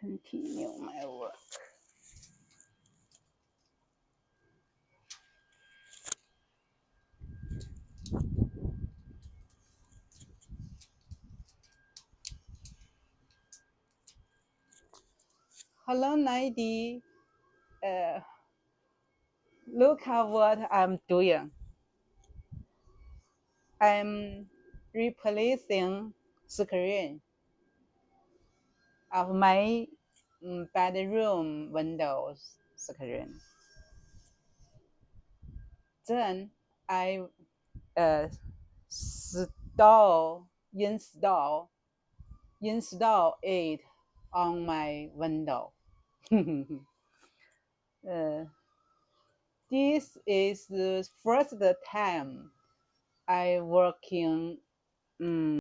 continue my work. Hello, Naidi. Look at what I'm doing. I'm replacing screen of my bedroom windows screen. Then I install it on my window. This is the first time I working